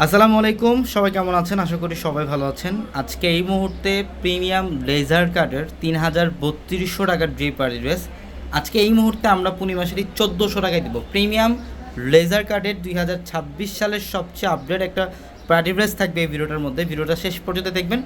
আসসালামু আলাইকুম, সবাই কেমন আছেন? আশা করি সবাই ভালো আছেন। আজকে এই মুহূর্তে প্রিমিয়াম লেজার কাটের ৩,৩২০০ টাকার ড্রি পার্টি ড্রেস আজকে এই মুহূর্তে আমরা পূর্ণিমাসেরই ১৪০০ টাকায় দেবো। প্রিমিয়াম লেজার কাটের ২০২৬ সালের সবচেয়ে আপডেট একটা পার্টি ড্রেস থাকবে এই ভিডিওটার মধ্যে। ভিডিওটা শেষ পর্যন্ত দেখবেন।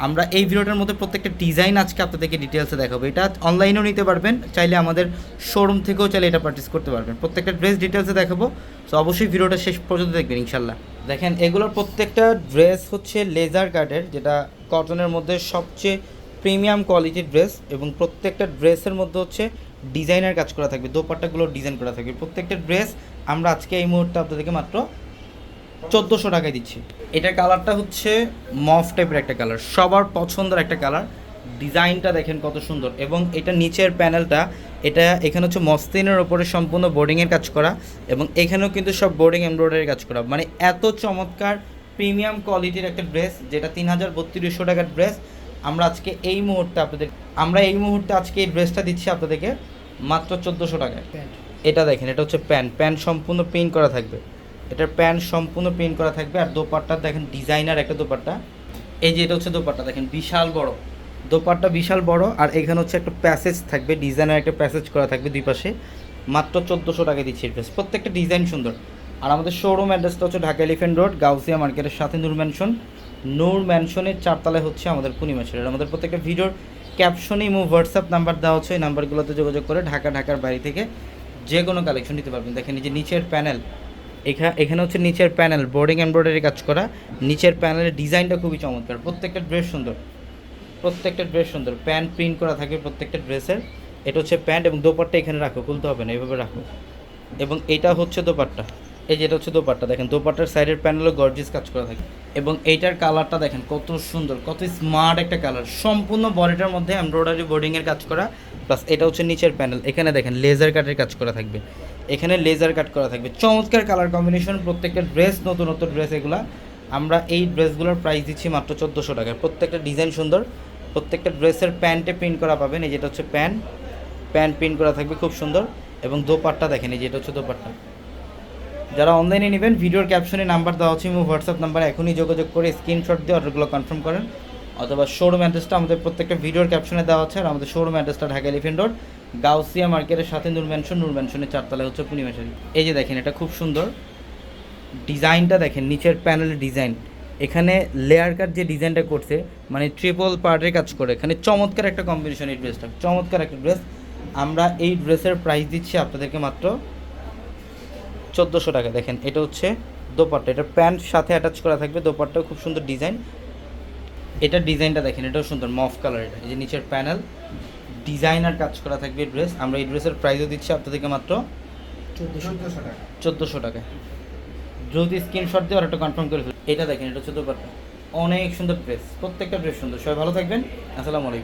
আমরা এই ভিডিওটার মধ্যে প্রত্যেকটা ডিজাইন আজকে আপনাদেরকে ডিটেলসে দেখাবো। এটা অনলাইনেও নিতে পারবেন, চাইলে আমাদের শোরুম থেকেও চাইলে এটা পারচেস করতে পারবেন। প্রত্যেকটা ড্রেস ডিটেলসে দেখাবো, সো অবশ্যই ভিডিওটা শেষ পর্যন্ত দেখবেন ইনশাল্লাহ। দেখেন, এগুলোর প্রত্যেকটা ড্রেস হচ্ছে লেজার কাটের, যেটা কটনের মধ্যে সবচেয়ে প্রিমিয়াম কোয়ালিটির ড্রেস, এবং প্রত্যেকটা ড্রেসের মধ্যে হচ্ছে ডিজাইনার কাজ করা থাকবে, দোপাট্টাগুলো ডিজাইন করা থাকবে। প্রত্যেকটা ড্রেস আমরা আজকে এই মুহূর্তে আপনাদেরকে মাত্র ১৪০০ টাকায় দিচ্ছি। এটার কালারটা হচ্ছে মফ টাইপের একটা কালার, সবার পছন্দের একটা কালার। ডিজাইনটা দেখেন কত সুন্দর, এবং এটা নিচের প্যানেলটা, এটা এখানে হচ্ছে মসলিনের ওপরে সম্পূর্ণ বোর্ডিংয়ের কাজ করা, এবং এখানেও কিন্তু সব বোর্ডিং এমব্রয়ডারির কাজ করা। মানে এত চমৎকার প্রিমিয়াম কোয়ালিটির একটা ড্রেস, যেটা ৩,৩২০০ টাকার ড্রেস আমরা আজকে এই মুহূর্তে আজকে এই ড্রেসটা দিচ্ছি আপনাদেরকে মাত্র ১৪০০ টাকায়। এটা দেখেন, এটা হচ্ছে প্যান্ট সম্পূর্ণ প্রিন্ট করা থাকবে। এটার প্যান্ট সম্পূর্ণ প্রিন্ট করা থাকবে। আর দোপাট্টা দেখেন, ডিজাইনার একটা দোপাট্টা। এই যে এটা হচ্ছে দোপাট্টা, দেখেন বিশাল বড় দোপাট্টা, বিশাল বড়। আর এখানে হচ্ছে একটা প্যাসেজ থাকবে, ডিজাইনার একটা প্যাসেজ করা থাকবে দুই পাশে। মাত্র ১৪০০ টাকায় দিচ্ছি ড্রেস। প্রত্যেকটা ডিজাইন সুন্দর। আর আমাদের শোরুম অ্যাড্রেসটা হচ্ছে ঢাকা এলিফ্যান্ট রোড, গাউসিয়া মার্কেটের সাথে নূর ম্যানশনের ৪ তলায় হচ্ছে আমাদের পূর্ণিমাসের। আর আমাদের প্রত্যেকটা ভিডিওর ক্যাপশনে হোয়াটসঅ্যাপ নাম্বার দেওয়া হচ্ছে, এই নাম্বারগুলোতে যোগাযোগ করে ঢাকার বাইরে থেকে যে কোনো কালেকশন নিতে পারবেন। দেখেন এই যে নিচের প্যানেল, এখানে হচ্ছে নিচের প্যানেল বোর্ডিং এমব্রয়ডারি কাজ করা। নিচের প্যানেলের ডিজাইনটা খুবই চমৎকার। প্রত্যেকটা ড্রেস সুন্দর, প্যান্ট প্রিন্ট করা থাকে প্রত্যেকটা ড্রেসের। এটা হচ্ছে প্যান্ট, এবং দোপাট্টা এখানে রাখো, খুলতে হবে না, এইভাবে রাখো। এবং এটা হচ্ছে দোপাট্টা, এই যেটা হচ্ছে দোপাট্টা, দেখেন দোপাট্টার সাইডের প্যানেলও গর্জিয়াস কাজ করা থাকে। এবং এইটার কালারটা দেখেন কত সুন্দর, কত স্মার্ট একটা কালার। সম্পূর্ণ বডিটার মধ্যে এমব্রয়ডারি বোর্ডিংয়ের কাজ করা, প্লাস এটা হচ্ছে নিচের প্যানেল, এখানে দেখেন লেজার কাটের কাজ করা থাকবে, এখানে লেজার কাট করা থাকবে। চমৎকার কালার কম্বিনেশন, প্রত্যেকটা ড্রেস নতুন ড্রেস। এগুলা আমরা এই ড্রেসগুলোর প্রাইস দিচ্ছি মাত্র ১৪০০ টাকায়। প্রত্যেকটা ডিজাইন সুন্দর, প্রত্যেকটা ড্রেসের প্যান্টে প্রিন্ট করা পাবেন। এই যেটা হচ্ছে প্যান্ট প্রিন্ট করা থাকবে খুব সুন্দর। এবং দোপাট্টা দেখেন, এই যেটা হচ্ছে দোপাট্টা। যারা অনলাইনে নেবেন, ভিডিওর ক্যাপশনে নাম্বার দেওয়া হচ্ছে, হোয়াটসঅ্যাপ নাম্বার, এখনই যোগাযোগ করে স্ক্রিনশট দিয়ে অর্ডারগুলো কনফার্ম করেন। অথবা শোরুম অ্যাড্রেসটা আমাদের প্রত্যেকটা ভিডিওর ক্যাপশনে দেওয়া আছে। আর আমাদের শোরুম অ্যাড্রেসটা ঢাকা এলিফ্যান্ট রোড, গাউসিয়া মার্কেটের সাথে নূর ম্যানশনের ৪ তলায় হচ্ছে পূর্ণিমাশারি। এই যে দেখেন, এটা খুব সুন্দর। ডিজাইনটা দেখেন, নিচের প্যানেলের ডিজাইন, এখানে লেয়ার কাট যে ডিজাইনটা করছে, মানে ট্রিপল পার্টের কাজ করে। এখানে চমৎকার একটা কম্বিনেশন, এই ড্রেসটা চমৎকার একটা ড্রেস। আমরা এই ড্রেসের প্রাইস দিচ্ছি আপনাদেরকে মাত্র ১৪০০ টাকা। দেখেন এটা হচ্ছে দোপাট্টা, এটা প্যান্ট সাথে অ্যাটাচ করা থাকবে। দোপাট্টাও খুব সুন্দর ডিজাইন। এটার ডিজাইনটা দেখেন, এটাও সুন্দর মফ কালার। এটা এই যে নিচের প্যানেল ডিজাইনার কাজ করা থাকবে ড্রেস। আমরা এই ড্রেসের প্রাইসও দিচ্ছি আপনাদেরকে মাত্র ১৪০০ টাকা। যদি স্ক্রিনশট দিয়ে আর একটা কনফার্ম করে ফেলুন। এটা দেখেন, এটা হচ্ছে দোপাট্টা, অনেক সুন্দর ড্রেস। প্রত্যেকটা ড্রেস সুন্দর। সবাই ভালো থাকবেন। আসসালামু আলাইকুম।